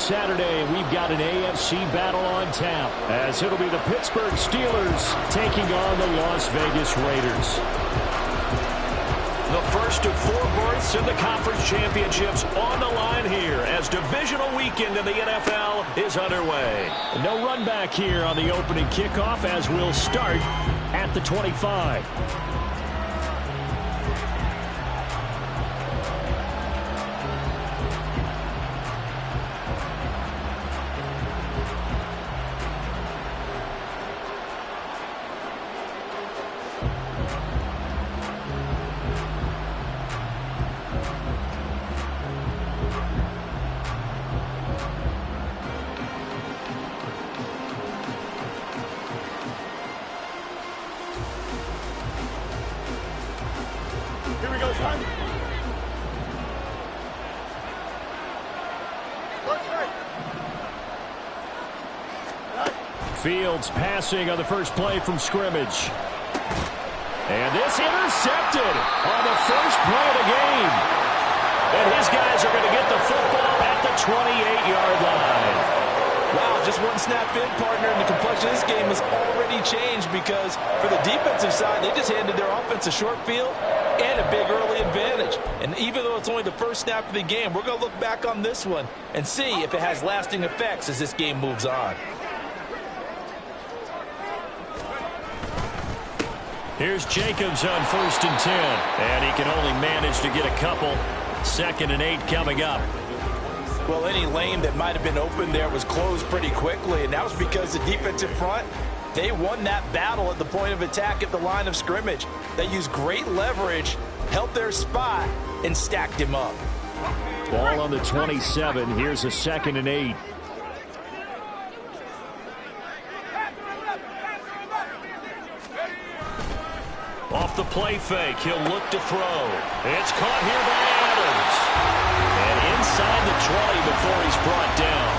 Saturday, we've got an AFC battle on tap, as it'll be the Pittsburgh Steelers taking on the Las Vegas Raiders. The first of 4 berths in the conference championships on the line here as divisional weekend in the NFL is underway. No run back here on the opening kickoff, as we'll start at the 25. Fields passing on the first play from scrimmage. And this intercepted on the first play of the game. And his guys are going to get the football at the 28-yard line. Wow, just one snap in, partner, and the complexion of this game has already changed because for the defensive side, they just handed their offense a short field and a big early advantage. And even though it's only the first snap of the game, we're going to look back on this one and see if it has lasting effects as this game moves on. Here's Jacobs on 1st and 10. And he can only manage to get a couple. 2nd and 8 coming up. Well, any lane that might have been open there was closed pretty quickly, and that was because the defensive front, they won that battle at the point of attack at the line of scrimmage. They used great leverage, held their spot, and stacked him up. Ball on the 27. Here's a 2nd and 8. Off the play fake, he'll look to throw. It's caught here by Adams. And inside the 20 before he's brought down.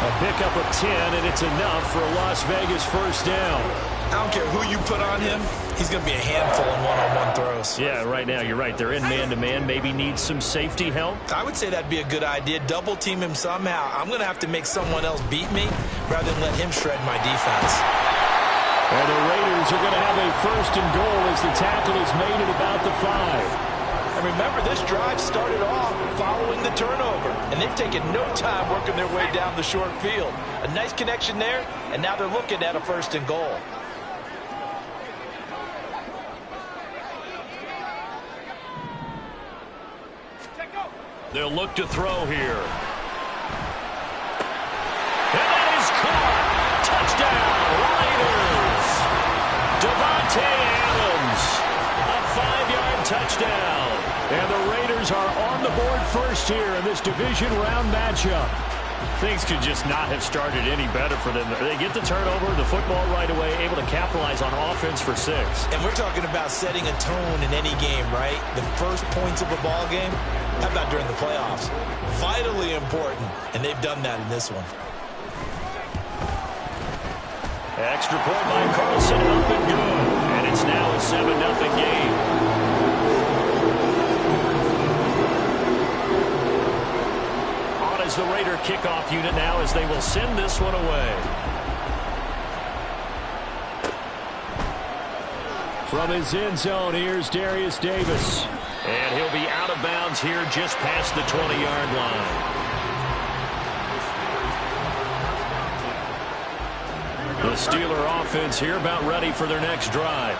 A pickup of 10, and it's enough for a Las Vegas first down. I don't care who you put on him, he's going to be a handful in one-on-one throws. Yeah, right now, you're right. They're in man-to-man. Maybe needs some safety help. I would say that'd be a good idea. Double team him somehow. I'm going to have to make someone else beat me rather than let him shred my defense. And the Raiders are going to have a 1st and goal as the tackle is made at about the 5. And remember, this drive started off following the turnover, and they've taken no time working their way down the short field. A nice connection there, and now they're looking at a 1st and goal. They'll look to throw here. And that is caught. Touchdown, Raiders. Davante Adams, a 5-yard touchdown. And the Raiders are on the board first here in this division round matchup. Things could just not have started any better for them. They get the turnover, the football right away, able to capitalize on offense for 6. And we're talking about setting a tone in any game, right? The first points of a ball game, how about during the playoffs? Vitally important, and they've done that in this one. Extra point by Carlson, up and good. And it's now a 7-0 game. On is the Raider kickoff unit now as they will send this one away. From his end zone, here's Darius Davis. And he'll be out of bounds here just past the 20-yard line. The Steeler offense here about ready for their next drive.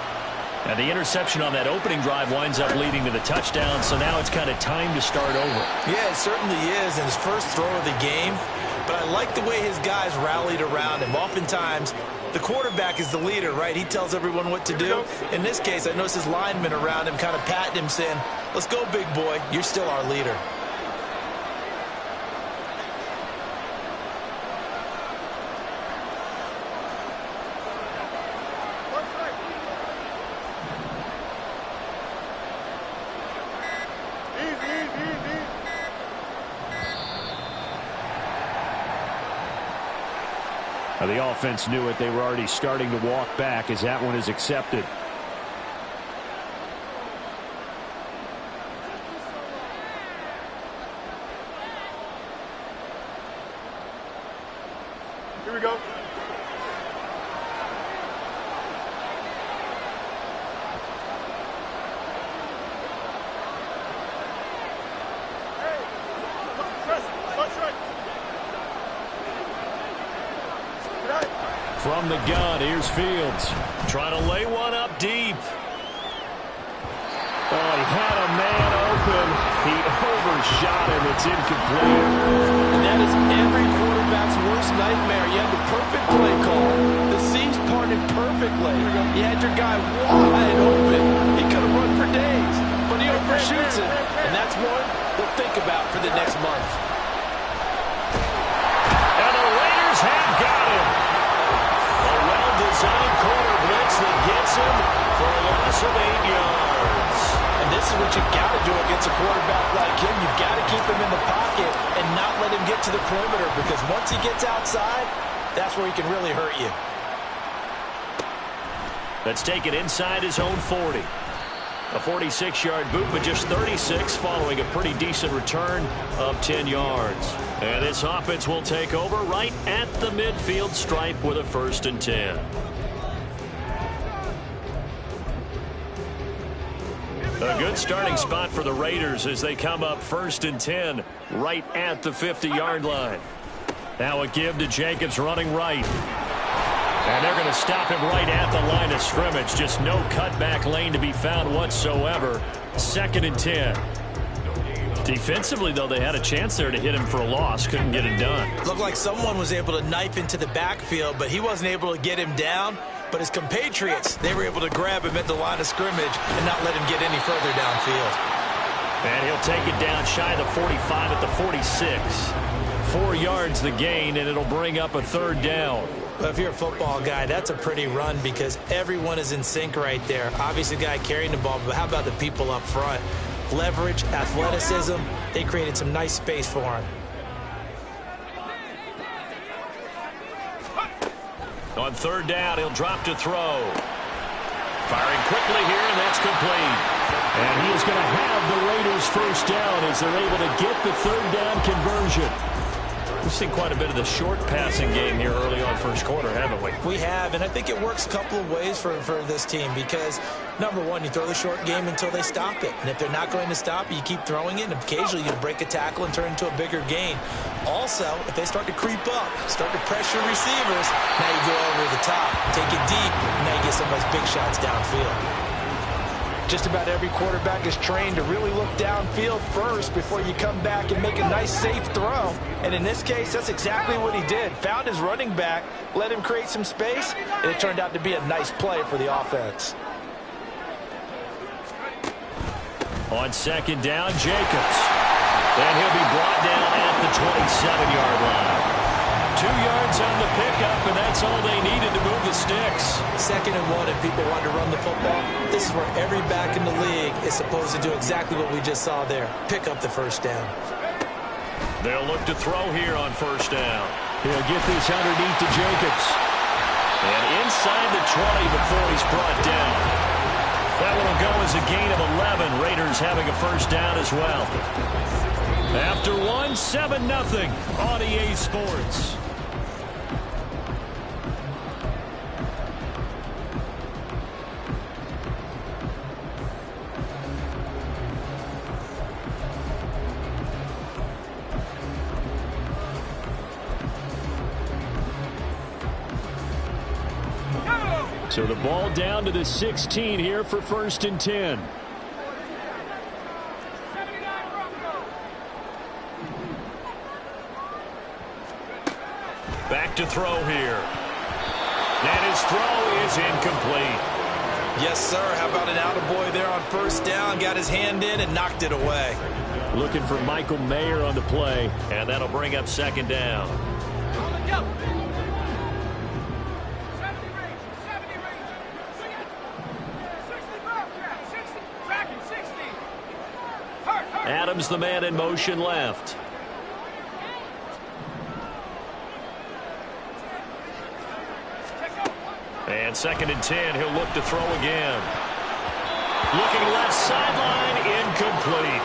And the interception on that opening drive winds up leading to the touchdown, so now it's kind of time to start over. Yeah, it certainly is, and his first throw of the game. But I like the way his guys rallied around him. Oftentimes, the quarterback is the leader, right? He tells everyone what to do. In this case, I noticed his linemen around him kind of patting him, saying, "Let's go, big boy. You're still our leader." Now, the offense knew it. They were already starting to walk back as that one is accepted. Here we go. From the gun, here's Fields. Trying to lay one up deep. Oh, he had a man open. He overshot him. It's incomplete. And that is every quarterback's worst nightmare. You had the perfect play call. The seams parted perfectly. You had your guy wide open. He could have run for days, but he overshoots it. And that's one they'll think about for the next month. And the Raiders have got him. A well-designed corner blitz that gets him for a loss of 8 yards. And this is what you've got to do against a quarterback like him. You've got to keep him in the pocket and not let him get to the perimeter, because once he gets outside, that's where he can really hurt you. Let's take it inside his own 40. A 46-yard boot, but just 36 following a pretty decent return of 10 yards. And this offense will take over right at the midfield stripe with a 1st and 10. A good starting spot for the Raiders as they come up 1st and 10 right at the 50-yard line. Now a give to Jacobs running right. And they're going to stop him right at the line of scrimmage. Just no cutback lane to be found whatsoever. 2nd and 10. Defensively, though, they had a chance there to hit him for a loss. Couldn't get it done. Looked like someone was able to knife into the backfield, but he wasn't able to get him down. But his compatriots, they were able to grab him at the line of scrimmage and not let him get any further downfield. And he'll take it down shy of the 45 at the 46. 4 yards the gain, and it'll bring up a 3rd down. Well, if you're a football guy, that's a pretty run because everyone is in sync right there. Obviously, the guy carrying the ball, but how about the people up front? Leverage, athleticism, they created some nice space for him. On 3rd down, he'll drop to throw. Firing quickly here, and that's complete. And he is going to have the Raiders 1st down as they're able to get the 3rd down conversion. We've seen quite a bit of the short passing game here early on 1st quarter, haven't we? We have, and I think it works a couple of ways for this team because, number one, you throw the short game until they stop it. And if they're not going to stop it, you keep throwing it, and occasionally you break a tackle and turn into a bigger gain. Also, if they start to creep up, start to pressure receivers, now you go over the top, take it deep, and now you get some of those big shots downfield. Just about every quarterback is trained to really look downfield first before you come back and make a nice, safe throw. And in this case, that's exactly what he did. Found his running back, let him create some space, and it turned out to be a nice play for the offense. On 2nd down, Jacobs. And he'll be brought down at the 27-yard line. 2 yards on the pickup, and that's all they needed to move the sticks. 2nd and 1, and people want to run the football. This is where every back in the league is supposed to do exactly what we just saw there. Pick up the 1st down. They'll look to throw here on 1st down. He'll get this underneath to Jacobs. And inside the 20 before he's brought down. That one will go as a gain of 11. Raiders having a 1st down as well. After 1, 7-0 on EA Sports. So the ball down to the 16 here for 1st and 10. Back to throw here. And his throw is incomplete. Yes, sir. How about an attaboy there on 1st down? Got his hand in and knocked it away. Looking for Michael Mayer on the play. And that'll bring up 2nd down. Adams, the man in motion left. And 2nd and 10, he'll look to throw again. Looking left sideline, incomplete.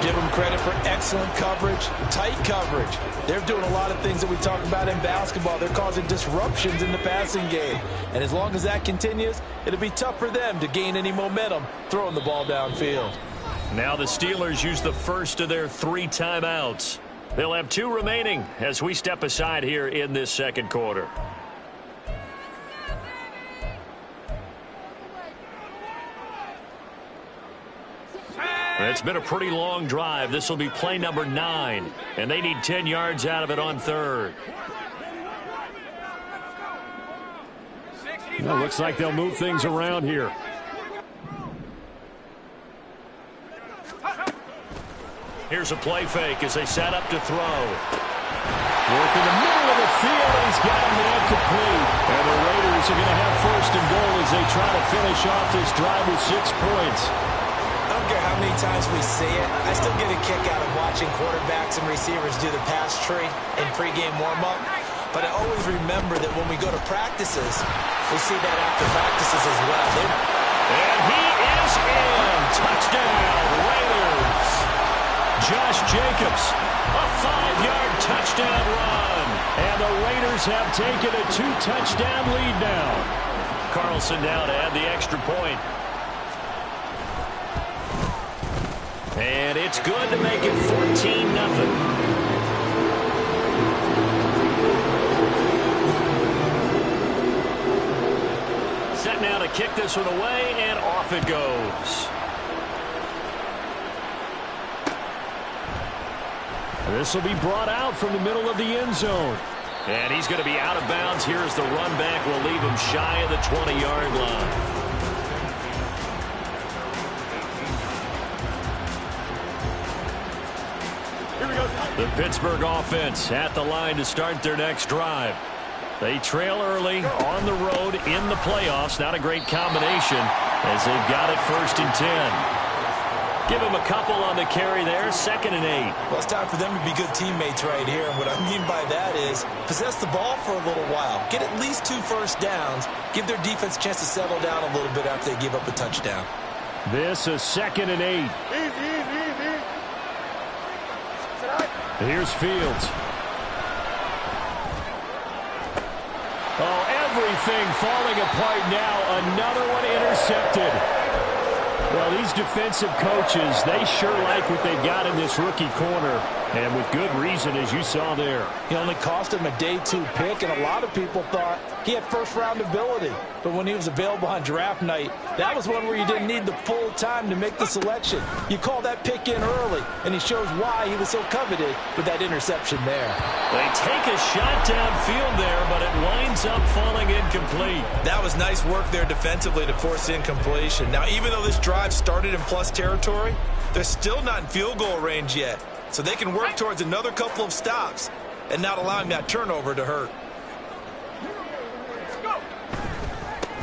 Give them credit for excellent coverage, tight coverage. They're doing a lot of things that we talk about in basketball. They're causing disruptions in the passing game. And as long as that continues, it'll be tough for them to gain any momentum throwing the ball downfield. Now the Steelers use the first of their 3 timeouts. They'll have 2 remaining as we step aside here in this second quarter. It's been a pretty long drive. This will be play number 9, and they need 10 yards out of it on 3rd. Well, looks like they'll move things around here. Here's a play fake as they set up to throw. Work in the middle of the field, and he's got him incomplete. And the Raiders are going to have 1st and goal as they try to finish off this drive with 6 points. I don't care how many times we see it. I still get a kick out of watching quarterbacks and receivers do the pass tree in pregame warm-up. But I always remember that when we go to practices, we see that after practices as well. And he is in. Touchdown, Raiders. Josh Jacobs, a 5-yard touchdown run. And the Raiders have taken a 2-touchdown lead now. Carlson now to add the extra point. And it's good to make it 14-0. Set now to kick this one away, and off it goes. This will be brought out from the middle of the end zone. And he's going to be out of bounds here as the run back will leave him shy of the 20-yard line. The Pittsburgh offense at the line to start their next drive. They trail early on the road in the playoffs. Not a great combination as they've got it 1st and 10. Give him a couple on the carry there. 2nd and 8. Well, it's time for them to be good teammates right here. And what I mean by that is possess the ball for a little while. Get at least 2 first downs. Give their defense a chance to settle down a little bit after they give up a touchdown. This is 2nd and 8. Here's Fields. Oh, everything falling apart now. Another one intercepted. Well, these defensive coaches, they sure like what they've got in this rookie corner. And with good reason, as you saw there. He only cost him a day 2 pick, and a lot of people thought he had first-round ability. But when he was available on draft night, that was one where you didn't need the full time to make the selection. You call that pick in early, and he shows why he was so coveted with that interception there. They take a shot downfield there, but it winds up falling incomplete. That was nice work there defensively to force incompletion. Now, even though this drive started in plus territory, they're still not in field goal range yet. So they can work towards another couple of stops and not allowing that turnover to hurt.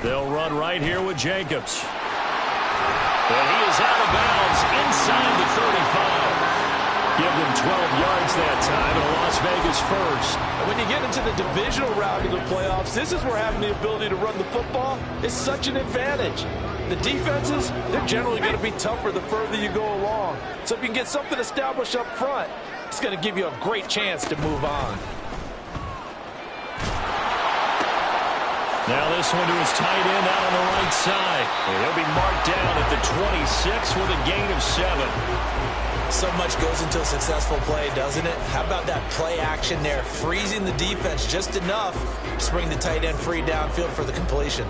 They'll run right here with Jacobs. And he is out of bounds inside the 35. Give them 12 yards that time, and a Las Vegas first. And when you get into the divisional round of the playoffs, this is where having the ability to run the football is such an advantage. The defenses, they're generally going to be tougher the further you go along. So if you can get something established up front, it's going to give you a great chance to move on. Now this one to his tight end out on the right side. And he'll be marked down at the 26 with a gain of 7. So much goes into a successful play, doesn't it? How about that play action there, freezing the defense just enough to bring the tight end free downfield for the completion.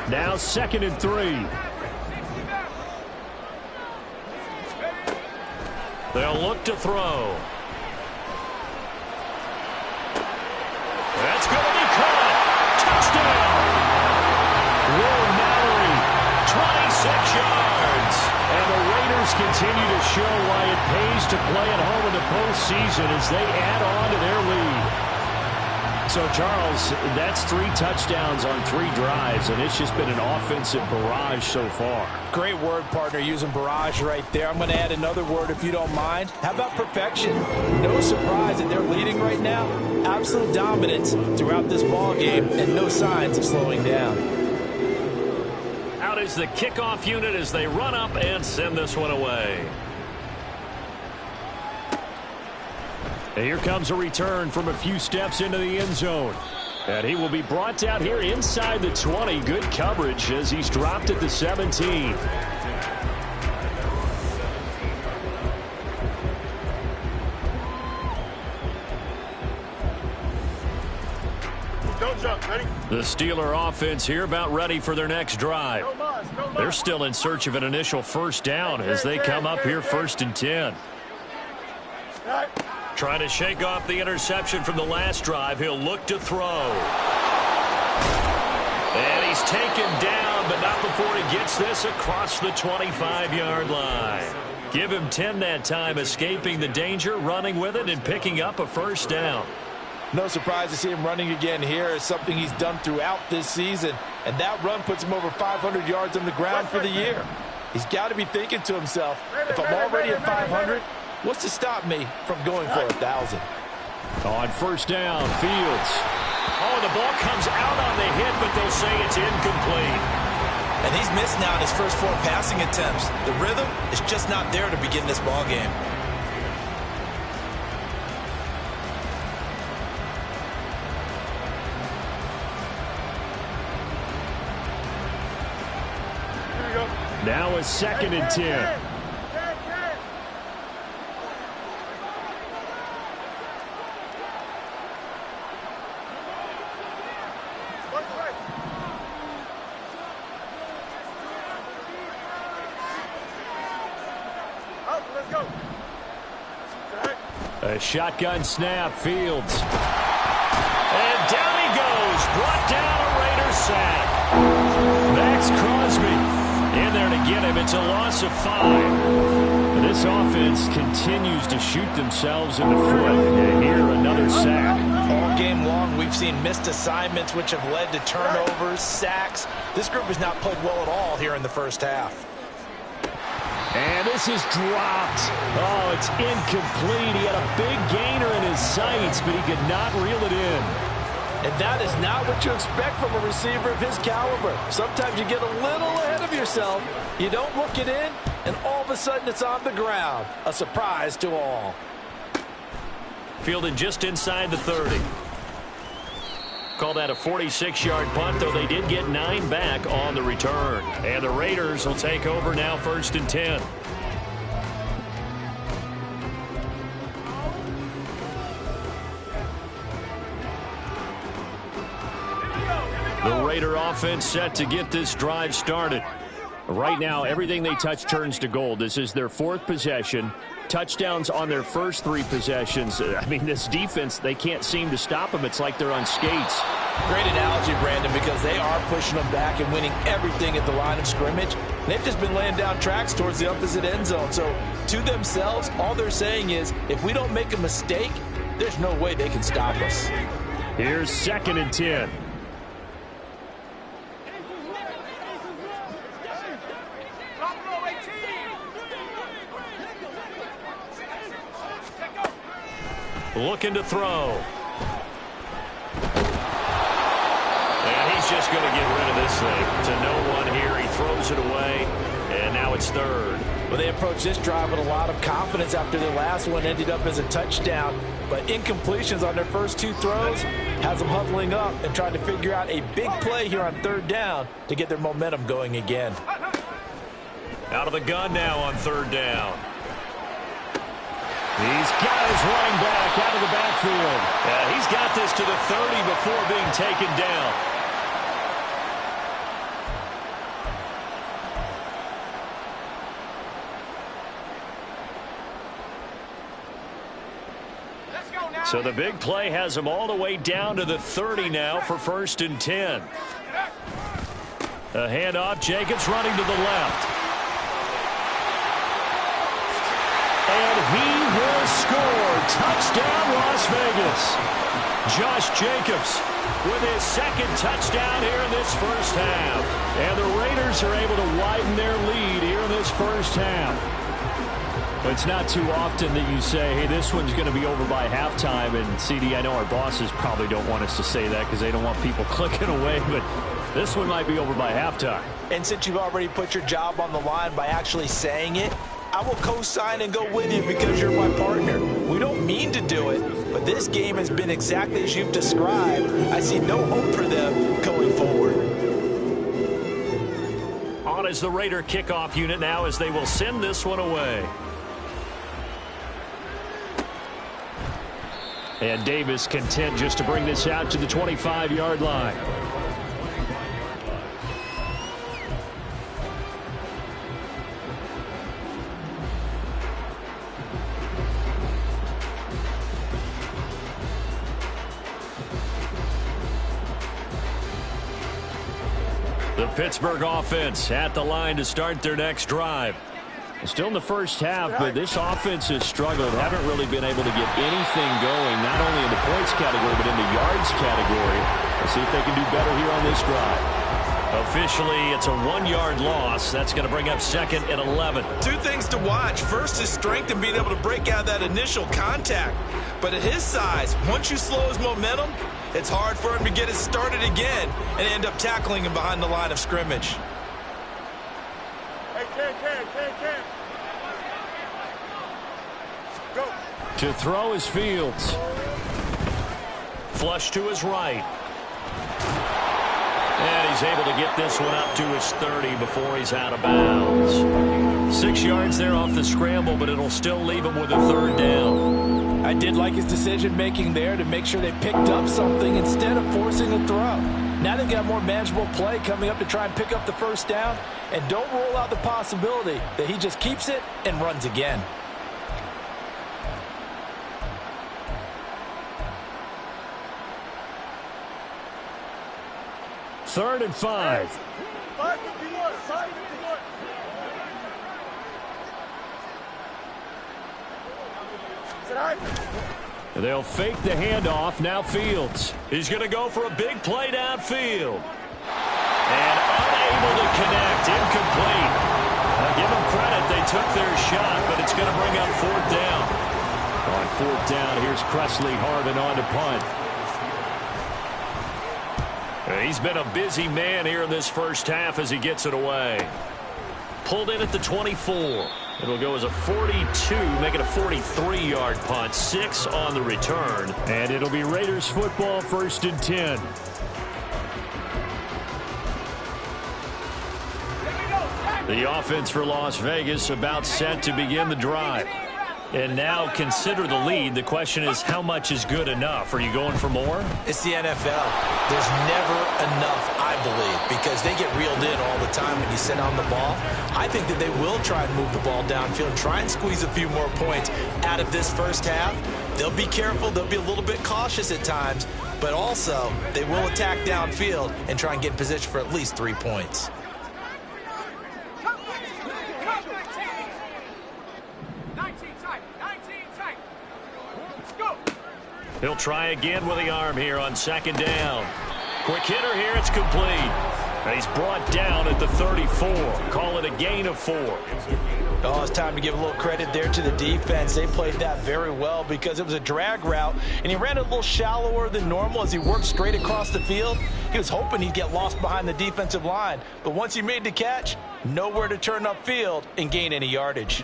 Now 2nd and 3. They'll look to throw. That's going to be caught. Touchdown. Will Mallory, 26 yards. And the Raiders continue to show why it pays to play at home in the postseason as they add on to their lead. So, Charles, that's 3 touchdowns on 3 drives, and it's just been an offensive barrage so far. Great word, partner, using barrage right there. I'm going to add another word if you don't mind. How about perfection? No surprise that they're leading right now. Absolute dominance throughout this ball game and no signs of slowing down. Out is the kickoff unit as they run up and send this one away. And here comes a return from a few steps into the end zone. And he will be brought down here inside the 20. Good coverage as he's dropped at the 17. Don't jump. Ready? The Steeler offense here about ready for their next drive. They're still in search of an initial first down as they come up here 1st and 10. Trying to shake off the interception from the last drive. He'll look to throw. And he's taken down, but not before he gets this across the 25-yard line. Give him 10 that time, escaping the danger, running with it, and picking up a first down. No surprise to see him running again here. It's something he's done throughout this season. And that run puts him over 500 yards on the ground for the year. He's got to be thinking to himself, if I'm already at 500, what's to stop me from going for 1,000? On first down, Fields. Oh, the ball comes out on the hit, but they'll say it's incomplete. And he's missed now in his first 4 passing attempts. The rhythm is just not there to begin this ball game. Now a 2nd and 10. A shotgun snap, Fields. And down he goes. Brought down a Raider sack. Max Crosby in there to get him. It's a loss of 5. And this offense continues to shoot themselves in the foot. And here, another sack. All game long, we've seen missed assignments, which have led to turnovers, sacks. This group has not played well at all here in the first half. And this is dropped. Oh, it's incomplete. He had a big gainer in his sights, but he could not reel it in. And that is not what you expect from a receiver of his caliber. Sometimes you get a little ahead of yourself. You don't look it in, and all of a sudden it's on the ground. A surprise to all. Fielded just inside the 30. Call that a 46-yard punt, though they did get 9 back on the return. And the Raiders will take over now 1st and 10. The Raider offense set to get this drive started. Right now, everything they touch turns to gold. This is their 4th possession. Touchdowns on their first 3 possessions. I mean, this defense, they can't seem to stop them. It's like they're on skates. Great analogy, Brandon, because they are pushing them back and winning everything at the line of scrimmage. They've just been laying down tracks towards the opposite end zone. So, to themselves, all they're saying is, if we don't make a mistake, there's no way they can stop us. Here's 2nd and 10. Looking to throw. And he's just going to get rid of this thing. To no one here. He throws it away. And now it's 3rd. Well, they approached this drive with a lot of confidence after their last one ended up as a touchdown. But incompletions on their first 2 throws has them huddling up and trying to figure out a big play here on 3rd down to get their momentum going again. Out of the gun now on 3rd down. He's got his running back out of the backfield. He's got this to the 30 before being taken down. So the big play has him all the way down to the 30 now for 1st and 10. A handoff. Jacobs running to the left. And he will score. Touchdown, Las Vegas. Josh Jacobs with his second touchdown here in this first half. And the Raiders are able to widen their lead here in this first half. It's not too often that you say, hey, this one's going to be over by halftime. And, CD, I know our bosses probably don't want us to say that because they don't want people clicking away, but this one might be over by halftime. And since you've already put your job on the line by actually saying it, I will co-sign and go with you because you're my partner. We don't mean to do it, but this game has been exactly as you've described. I see no hope for them going forward. On is the Raider kickoff unit now as they will send this one away. And Davis content just to bring this out to the 25-yard line. The Pittsburgh offense at the line to start their next drive. Still in the first half, but this offense has struggled. Haven't really been able to get anything going, not only in the points category, but in the yards category. We'll see if they can do better here on this drive. Officially, it's a 1-yard loss. That's going to bring up 2nd and 11. Two things to watch. First is strength and being able to break out that initial contact. But at his size, once you slow his momentum, it's hard for him to get it started again and end up tackling him behind the line of scrimmage. To throw is Fields. Flush to his right. And he's able to get this one up to his 30 before he's out of bounds. 6 yards there off the scramble, but it'll still leave him with a 3rd down. I did like his decision-making there to make sure they picked up something instead of forcing a throw. Now they've got more manageable play coming up to try and pick up the 1st down, and don't rule out the possibility that he just keeps it and runs again. Third and 5. They'll fake the handoff. Now Fields. He's going to go for a big play downfield. And unable to connect. Incomplete. Give them credit. They took their shot, but it's going to bring up 4th down. On 4th down, here's Presley Harvin on to punt. He's been a busy man here in this first half as he gets it away. Pulled in at the 24. It'll go as a 42, make it a 43-yard punt. 6 on the return. And it'll be Raiders football, 1st and 10. The offense for Las Vegas about set to begin the drive. And now consider the lead. The question is, how much is good enough? Are you going for more? It's the NFL. There's never enough, I believe, because they get reeled in all the time when you send on the ball. I think that they will try and move the ball downfield, try and squeeze a few more points out of this first half. They'll be careful. They'll be a little bit cautious at times, but also they will attack downfield and try and get in position for at least 3 points. He'll try again with the arm here on 2nd down. Quick hitter here, it's complete. And he's brought down at the 34. Call it a gain of 4. Oh, it's time to give a little credit there to the defense. They played that very well because it was a drag route, and he ran it a little shallower than normal as he worked straight across the field. He was hoping he'd get lost behind the defensive line, but once he made the catch, nowhere to turn upfield and gain any yardage.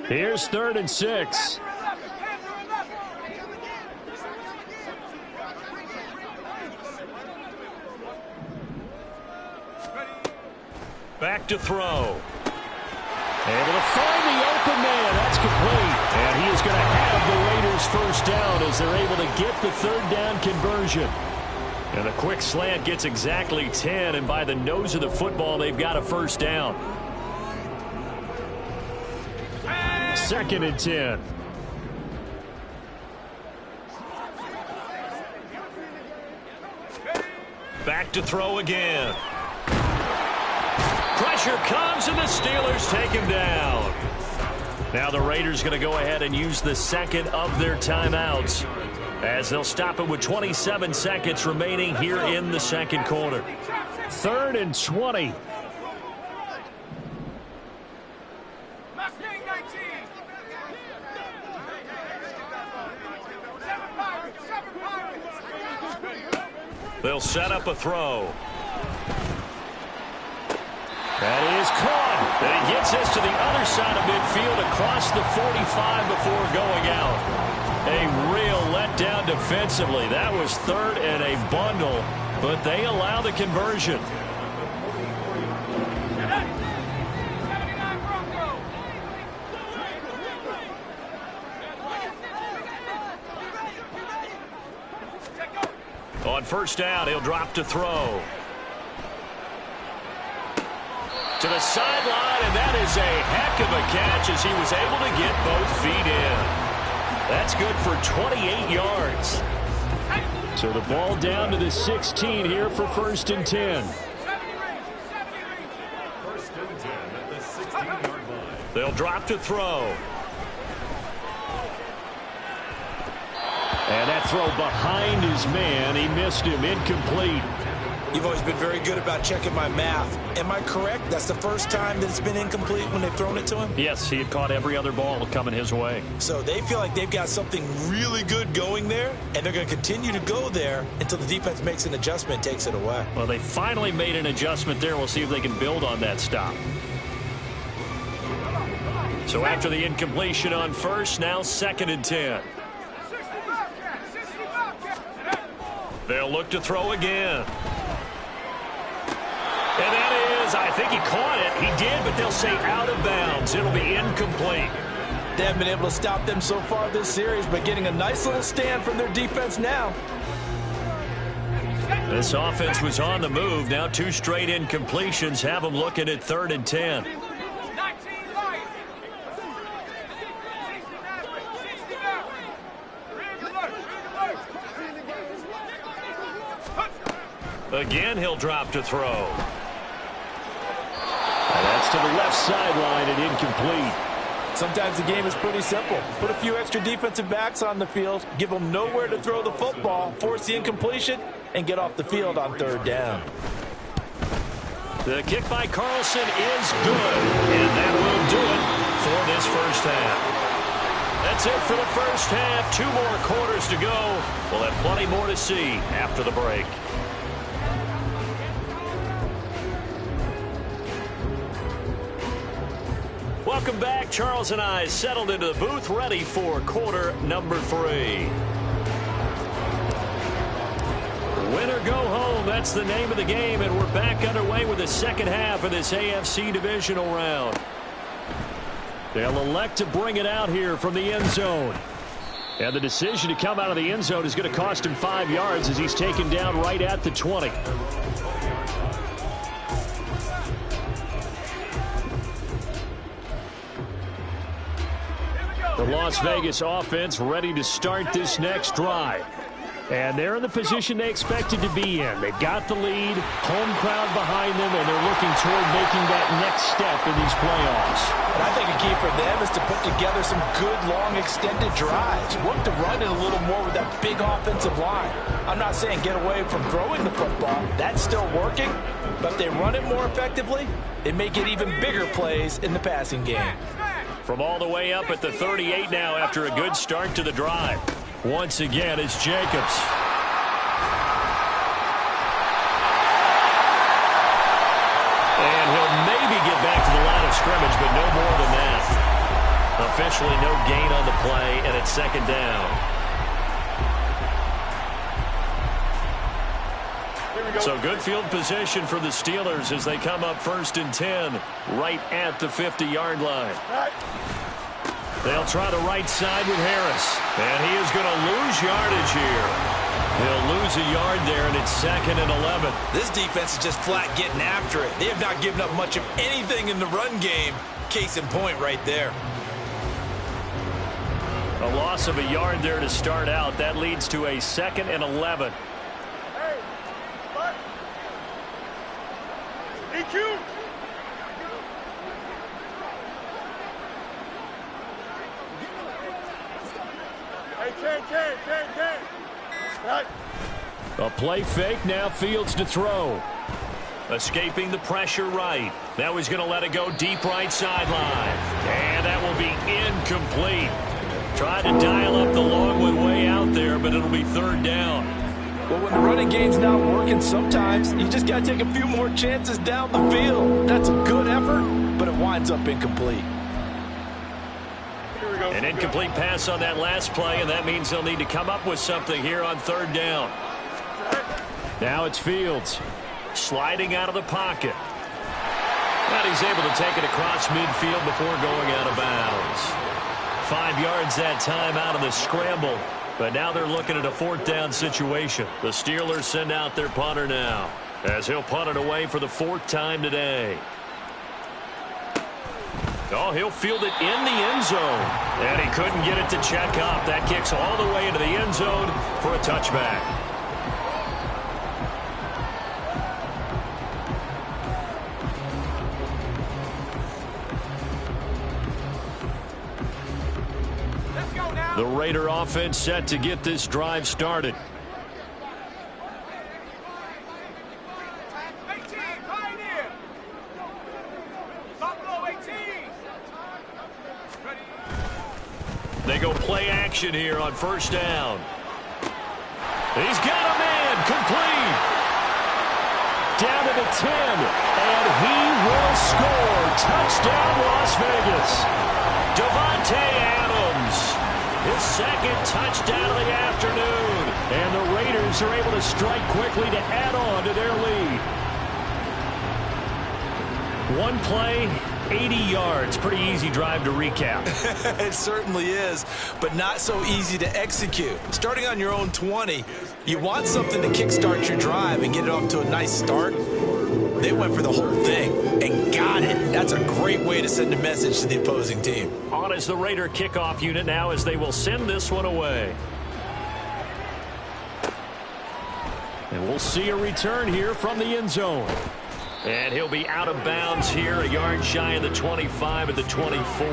Here's 3rd and 6. Back to throw. Able to find the open man. That's complete. And he is going to have the Raiders 1st down as they're able to get the 3rd down conversion. And the quick slant gets exactly 10, and by the nose of the football, they've got a 1st down. 2nd and 10. Back to throw again. Pressure comes, and the Steelers take him down. Now the Raiders going to go ahead and use the second of their timeouts as they'll stop it with 27 seconds remaining here in the second quarter. 3rd and 20. They'll set up a throw. That is caught. And he gets this to the other side of midfield across the 45 before going out. A real letdown defensively. That was 3rd and a bundle, but they allow the conversion. On 1st down, he'll drop to throw. To the sideline, and that is a heck of a catch as he was able to get both feet in. That's good for 28 yards. So the ball down to the 16 here for 1st and 10. They'll drop to throw. And that throw behind his man. He missed him. Incomplete. You've always been very good about checking my math. Am I correct? That's the first time that it's been incomplete when they've thrown it to him? Yes, he had caught every other ball coming his way. So they feel like they've got something really good going there, and they're going to continue to go there until the defense makes an adjustment and takes it away. Well, they finally made an adjustment there. We'll see if they can build on that stop. So after the incompletion on 1st, now 2nd and 10. They'll look to throw again. And that is, I think he caught it. He did, but they'll say out of bounds. It'll be incomplete. They haven't been able to stop them so far this series, but getting a nice little stand from their defense now. This offense was on the move. Now 2 straight incompletions have them looking at 3rd and 10. Again, he'll drop to throw. And that's to the left sideline and incomplete. Sometimes the game is pretty simple. Put a few extra defensive backs on the field, give them nowhere to throw the football, force the incompletion, and get off the field on 3rd down. The kick by Carlson is good, and that will do it for this 1st half. That's it for the 1st half. 2 more quarters to go. We'll have plenty more to see after the break. Welcome back. Charles and I settled into the booth, ready for quarter number 3. Win or go home, that's the name of the game, and we're back underway with the second half of this AFC divisional round. They'll elect to bring it out here from the end zone. And the decision to come out of the end zone is going to cost him 5 yards as he's taken down right at the 20. The Las Vegas offense ready to start this next drive. And they're in the position they expected to be in. They've got the lead, home crowd behind them, and they're looking toward making that next step in these playoffs. And I think a key for them is to put together some good, long, extended drives. Work to run it a little more with that big offensive line. I'm not saying get away from throwing the football. That's still working. But if they run it more effectively, they may get even bigger plays in the passing game. From all the way up at the 38 now after a good start to the drive. Once again, it's Jacobs. And he'll maybe get back to the line of scrimmage, but no more than that. Officially no gain on the play, and it's 2nd down. So good field position for the Steelers as they come up 1st and 10 right at the 50-yard line. They'll try the right side with Harris. And he is going to lose yardage here. He'll lose a yard there, and it's 2nd and 11. This defense is just flat getting after it. They have not given up much of anything in the run game. Case in point right there. A loss of a yard there to start out. That leads to a 2nd and 11. A play fake, now Fields to throw. Escaping the pressure right. Now he's going to let it go deep right sideline. And that will be incomplete. Tried to dial up the long one way out there, but it'll be third down. Well, when the running game's not working, sometimes you just got to take a few more chances down the field. That's a good effort, but it winds up incomplete. An incomplete pass on that last play, and that means they'll need to come up with something here on third down. Now it's Fields. Sliding out of the pocket. But he's able to take it across midfield before going out of bounds. 5 yards that time out of the scramble. But now they're looking at a fourth down situation. The Steelers send out their punter now, as he'll punt it away for the fourth time today. Oh, he'll field it in the end zone. And he couldn't get it to check up. That kicks all the way into the end zone for a touchback. The Raider offense set to get this drive started. They go play action here on first down. He's got a man, complete. Down to the 10, and he will score. Touchdown, Las Vegas. Davante Adams. His second touchdown of the afternoon. And the Raiders are able to strike quickly to add on to their lead. One play, 80 yards. Pretty easy drive to recap. It certainly is, but not so easy to execute. Starting on your own 20, you want something to kickstart your drive and get it off to a nice start. They went for the whole thing and got it. That's a great way to send a message to the opposing team. On is the Raider kickoff unit now as they will send this one away. And we'll see a return here from the end zone. And he'll be out of bounds here, a yard shy of the 25 at the 24.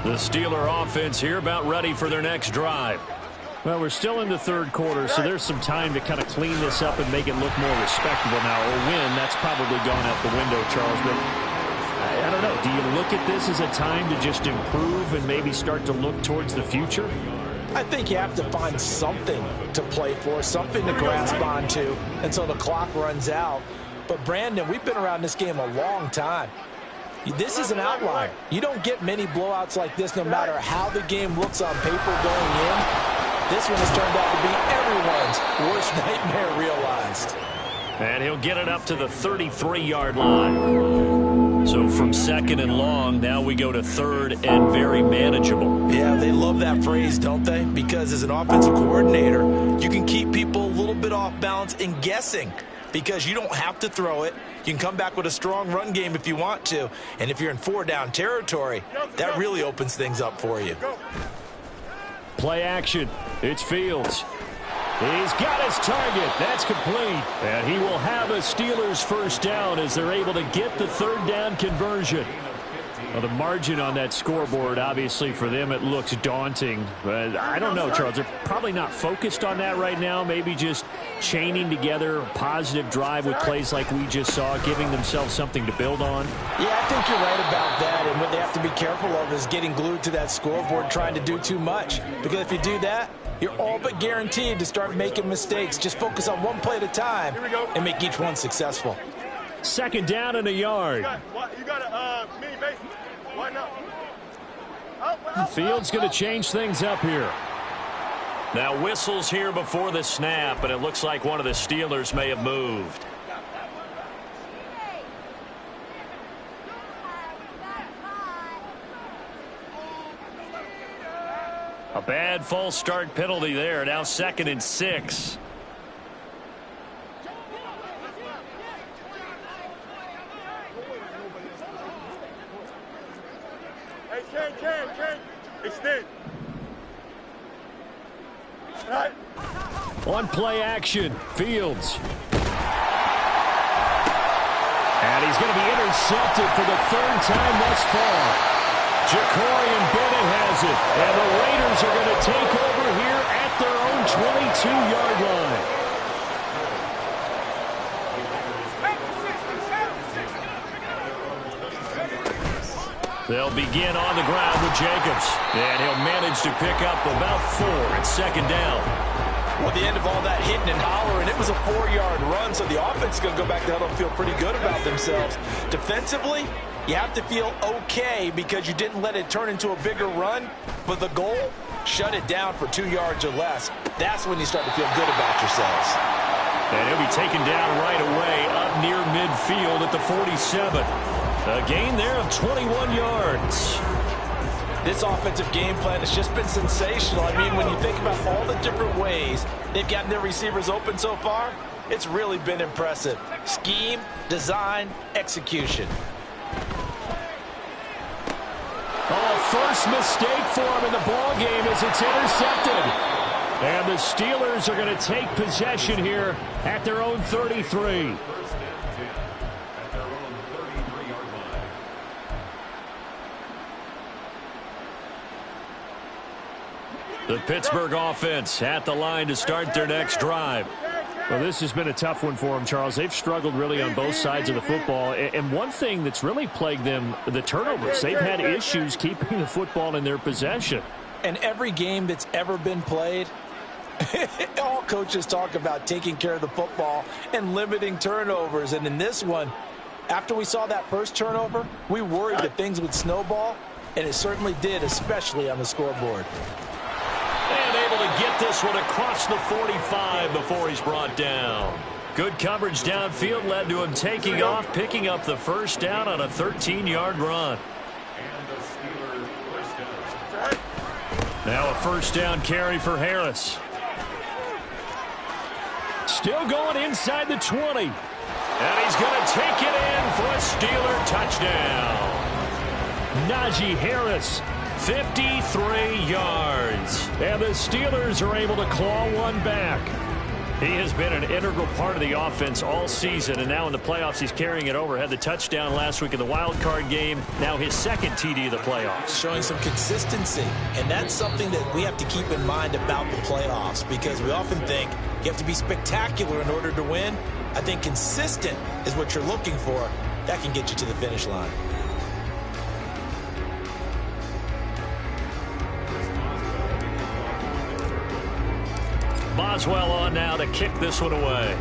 The Steeler offense here about ready for their next drive. Well, we're still in the third quarter, so there's some time to kind of clean this up and make it look more respectable now. A win, that's probably gone out the window, Charles. But I don't know. Do you look at this as a time to just improve and maybe start to look towards the future? I think you have to find something to play for, something to grasp onto until the clock runs out. But, Brandon, we've been around this game a long time. This is an outlier. You don't get many blowouts like this no matter how the game looks on paper going in. This one has turned out to be everyone's worst nightmare realized. And he'll get it up to the 33-yard line. So from second and long, now we go to third and very manageable. Yeah, they love that phrase, don't they? Because as an offensive coordinator, you can keep people a little bit off balance and guessing. Because you don't have to throw it. You can come back with a strong run game if you want to. And if you're in four-down territory, that really opens things up for you. Play action. It's Fields. He's got his target. That's complete. And he will have a Steelers first down as they're able to get the third down conversion. Well, the margin on that scoreboard, obviously, for them, it looks daunting. But I don't know, Charles. They're probably not focused on that right now. Maybe just chaining together a positive drive with plays like we just saw, giving themselves something to build on. Yeah, I think you're right about that. And what they have to be careful of is getting glued to that scoreboard, trying to do too much. Because if you do that, you're all but guaranteed to start making mistakes. Just focus on one play at a time and make each one successful. Second down and a yard. You got a mini base. Why not? Fields going to change things up here. Now whistles here before the snap, and it looks like one of the Steelers may have moved. A bad false start penalty there. Now 2nd and 6. Ken, extend. Right. On play action, Fields. And he's going to be intercepted for the third time thus far. Jacorian Bennett has it. And the Raiders are going to take over here at their own 22-yard line. They'll begin on the ground with Jacobs. And he'll manage to pick up about 4 at second down. Well, at the end of all that hitting and hollering, it was a 4-yard run, so the offense is going to go back to huddle and feel pretty good about themselves. Defensively, you have to feel okay because you didn't let it turn into a bigger run, but the goal, shut it down for 2 yards or less. That's when you start to feel good about yourselves. And he'll be taken down right away up near midfield at the 47. A gain there of 21 yards. This offensive game plan has just been sensational. I mean, when you think about all the different ways they've gotten their receivers open so far, it's really been impressive. Scheme, design, execution. Oh, first mistake for him in the ball game as it's intercepted. And the Steelers are going to take possession here at their own 33. The Pittsburgh offense at the line to start their next drive. Well, this has been a tough one for them, Charles. They've struggled really on both sides of the football. And one thing that's really plagued them, the turnovers. They've had issues keeping the football in their possession. And every game that's ever been played, all coaches talk about taking care of the football and limiting turnovers. And in this one, after we saw that first turnover, we worried that things would snowball, and it certainly did, especially on the scoreboard. And able to get this one across the 45 before he's brought down. Good coverage downfield led to him taking off, picking up the first down on a 13-yard run. Now a first down carry for Harris. Still going inside the 20. And he's going to take it in for a Steeler touchdown. Najee Harris, 53 yards. And the Steelers are able to claw one back. He has been an integral part of the offense all season, and now in the playoffs he's carrying it over. Had the touchdown last week in the wild card game. Now his second TD of the playoffs. Showing some consistency, and that's something that we have to keep in mind about the playoffs, because we often think you have to be spectacular in order to win. I think consistent is what you're looking for. That can get you to the finish line. Boswell on now to kick this one away.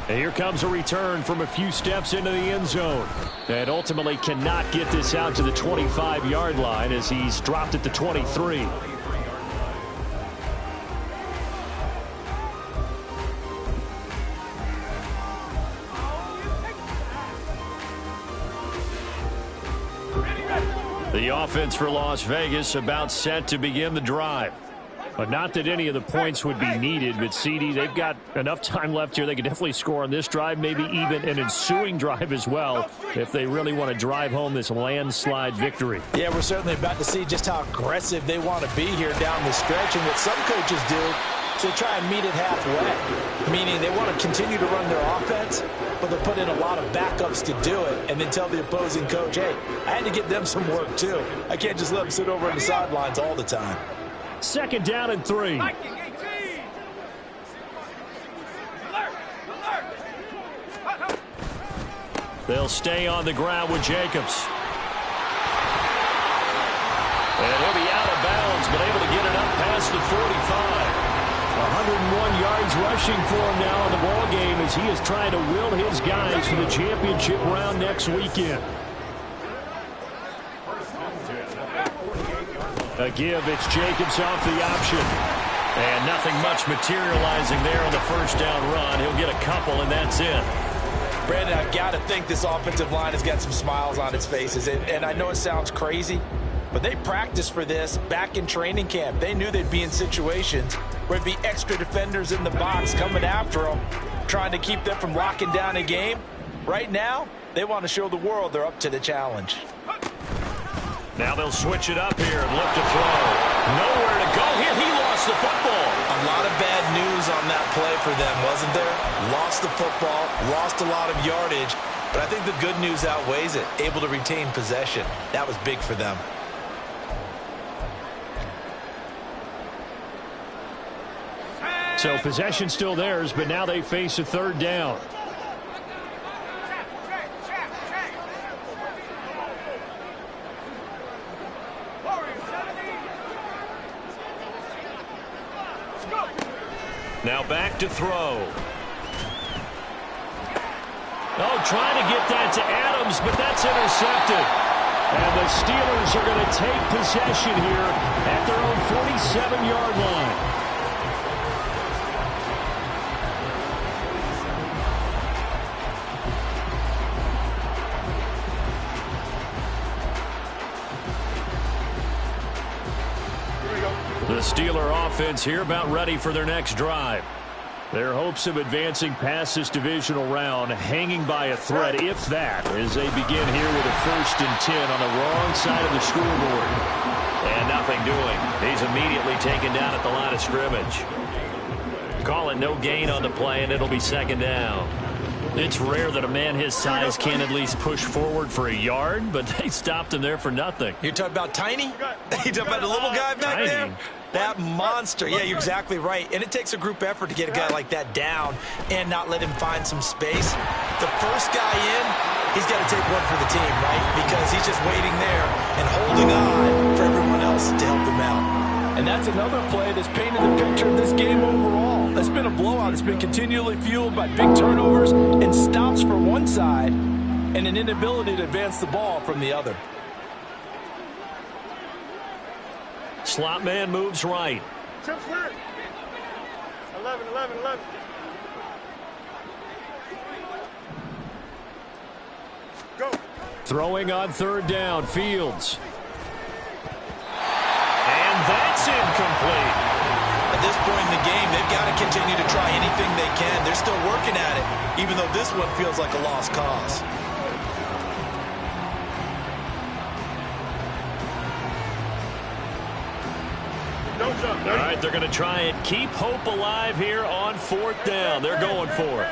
And here comes a return from a few steps into the end zone. And ultimately cannot get this out to the 25-yard line as he's dropped at the 23. The offense for Las Vegas about set to begin the drive. But not that any of the points would be needed, but CD, they've got enough time left here. They can definitely score on this drive, maybe even an ensuing drive as well, if they really want to drive home this landslide victory. Yeah, we're certainly about to see just how aggressive they want to be here down the stretch. And what some coaches do is they try and meet it halfway, meaning they want to continue to run their offense, but they'll put in a lot of backups to do it and then tell the opposing coach, hey, I had to get them some work too. I can't just let them sit over on the sidelines all the time. Second down and 3. They'll stay on the ground with Jacobs. And he'll be out of bounds, but able to get it up past the 45. 101 yards rushing for him now in the ball game as he is trying to will his guys for the championship round next weekend. A give, it's Jacobs off the option. And nothing much materializing there on the first down run. He'll get a couple, and that's it. Brandon, I've got to think this offensive line has got some smiles on its faces. And I know it sounds crazy, but they practiced for this back in training camp. They knew they'd be in situations where it'd be extra defenders in the box coming after them, trying to keep them from locking down a game. Right now, they want to show the world they're up to the challenge. Now they'll switch it up here and look to throw. Nowhere to go here. He lost the football. A lot of bad news on that play for them, wasn't there? Lost the football, lost a lot of yardage, but I think the good news outweighs it. Able to retain possession. That was big for them. So possession still theirs, but now they face a third down. Now back to throw. Oh, trying to get that to Adams, but that's intercepted. And the Steelers are going to take possession here at their own 47-yard line. The Steeler offense here about ready for their next drive. Their hopes of advancing past this divisional round hanging by a thread, if that, as they begin here with a 1st and 10 on the wrong side of the scoreboard. And nothing doing. He's immediately taken down at the line of scrimmage. Call it no gain on the play, and it'll be 2nd down. It's rare that a man his size can at least push forward for a yard, but they stopped him there for nothing. You're talking about Tiny? You talking about the little guy back Tiny. there? That monster. Yeah, you're exactly right. And it takes a group effort to get a guy like that down and not let him find some space. The first guy in, he's got to take one for the team, right? Because he's just waiting there and holding on for everyone else to help him out. And that's another play that's painted the picture of this game overall. It's been a blowout. It's been continually fueled by big turnovers and stops for one side and an inability to advance the ball from the other. Slot man moves right. 11. Go. Throwing on 3rd down, Fields. And that's incomplete. At this point in the game, they've got to continue to try anything they can. They're still working at it, even though this one feels like a lost cause. All right, they're going to try and keep hope alive here on 4th down. They're going for it.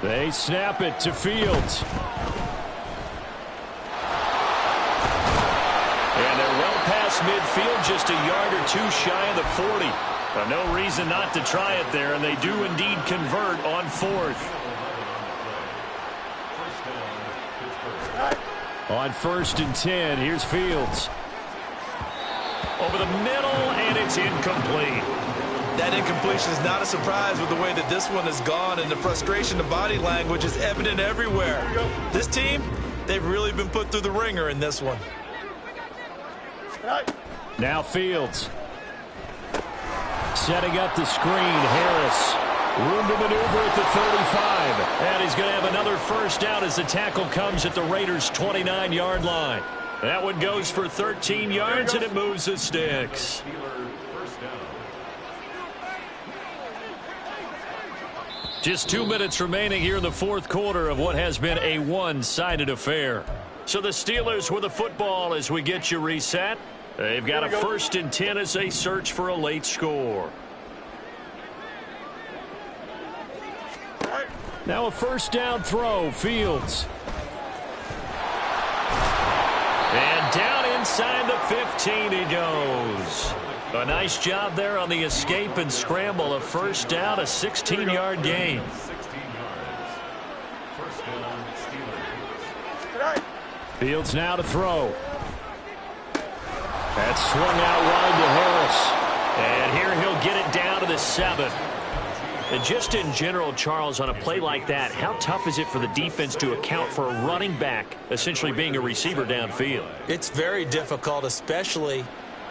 They snap it to Fields. And they're well past midfield, just a yard or two shy of the 40. But no reason not to try it there, and they do indeed convert on 4th. On 1st and 10, here's Fields. Over the middle, and it's incomplete. That incompletion is not a surprise with the way that this one has gone, and the frustration, the body language is evident everywhere. This team, they've really been put through the ringer in this one. Now Fields. Setting up the screen, Harris. Room to maneuver at the 35. And he's going to have another 1st down as the tackle comes at the Raiders' 29-yard line. That one goes for 13 yards, and it moves the sticks. Just 2 minutes remaining here in the 4th quarter of what has been a one-sided affair. So the Steelers with the football as we get you reset. They've got a 1st and 10 as they search for a late score. Now a 1st down throw, Fields. And down inside the 15 he goes. A nice job there on the escape and scramble. A 1st down, a 16-yard gain. Fields now to throw. That's swung out wide to Harris. And here he'll get it down to the 7. And just in general, Charles, on a play like that, how tough is it for the defense to account for a running back essentially being a receiver downfield? It's very difficult, especially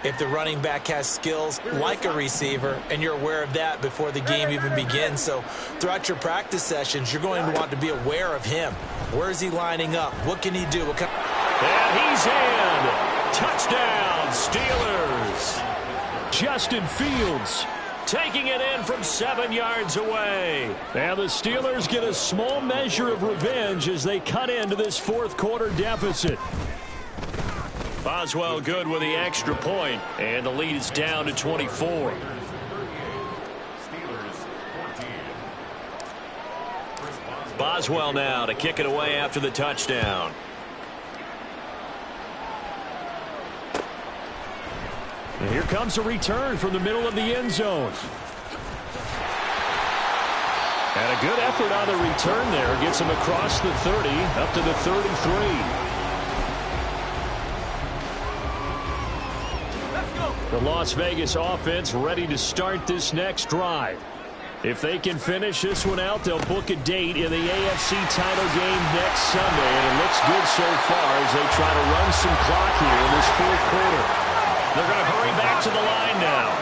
if the running back has skills like a receiver, and you're aware of that before the game even begins. So throughout your practice sessions, you're going to want to be aware of him. Where is he lining up? What can he do? And he's in. Touchdown, Steelers. Justin Fields taking it in from 7 yards away. Now the Steelers get a small measure of revenge as they cut into this 4th quarter deficit. Boswell good with the extra point, and the lead is down to 24. Boswell now to kick it away after the touchdown. And here comes a return from the middle of the end zone. And a good effort on the return there. Gets him across the 30, up to the 33. The Las Vegas offense ready to start this next drive. If they can finish this one out, they'll book a date in the AFC title game next Sunday. And it looks good so far as they try to run some clock here in this fourth quarter. They're going to hurry back to the line now.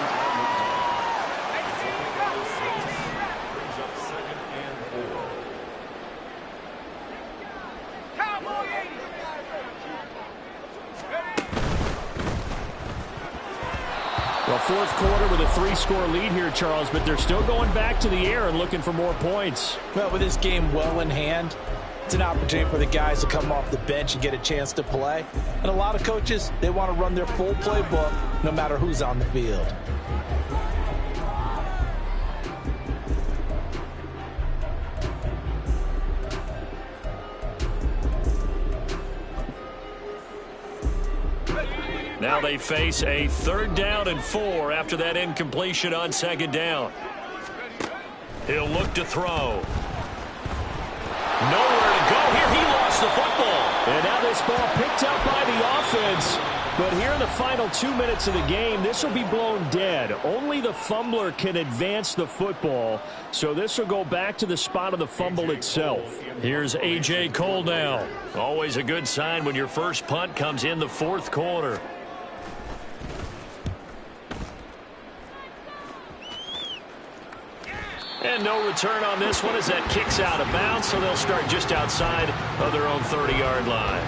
Well, fourth quarter with a 3-score lead here, Charles, but they're still going back to the air and looking for more points. Well, with this game well in hand, it's an opportunity for the guys to come off the bench and get a chance to play. And a lot of coaches, they want to run their full playbook no matter who's on the field. Now they face a 3rd down and 4 after that incompletion on 2nd down. He'll look to throw. Nowhere to go here. He lost the football. And now this ball picked up by the offense. But here in the final 2 minutes of the game, this will be blown dead. Only the fumbler can advance the football. So this will go back to the spot of the fumble itself. Here's A.J. Cole now. Always a good sign when your first punt comes in the fourth quarter. And no return on this one as that kicks out of bounds, so they'll start just outside of their own 30-yard line.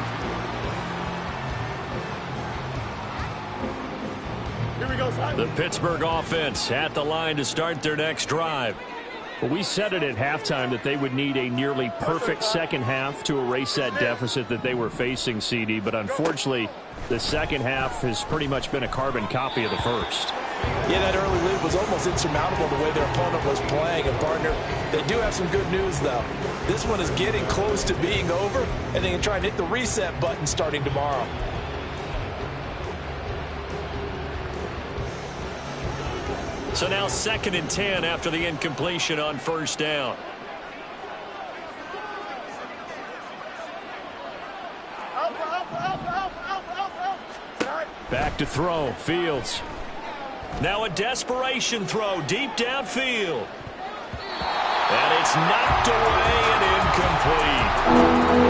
Here we go, son. The Pittsburgh offense at the line to start their next drive. Well, we said it at halftime that they would need a nearly perfect second half to erase that deficit that they were facing, CD. But unfortunately, the second half has pretty much been a carbon copy of the first. Yeah, that early lead was almost insurmountable the way their opponent was playing. And, partner, they do have some good news, though. This one is getting close to being over, and they can try and hit the reset button starting tomorrow. So now 2nd and 10 after the incompletion on 1st down. Back to throw, Fields. Now a desperation throw deep downfield. And it's knocked away and incomplete.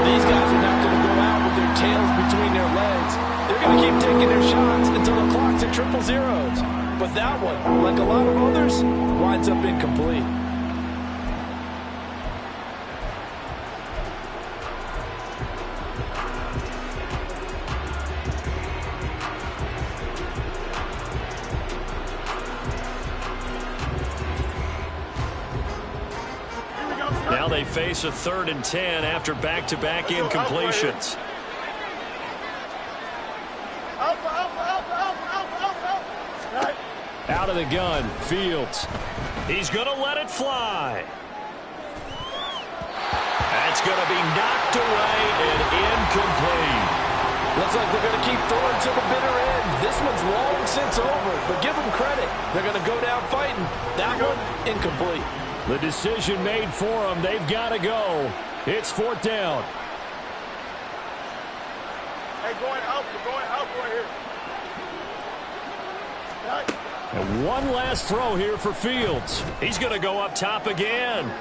These guys are not going to go out with their tails between their legs. They're going to keep taking their shots until the clock's at triple zeros. But that one, like a lot of others, winds up incomplete. Now they face a 3rd and 10 after back-to-back incompletions. Out of the gun, Fields. He's going to let it fly. That's going to be knocked away and incomplete. Looks like they're going to keep throwing to the bitter end. This one's long since over, but give them credit. They're going to go down fighting. That one, incomplete. The decision made for them. They've got to go. It's 4th down. Hey, going out right here. And one last throw here for Fields. He's going to go up top again.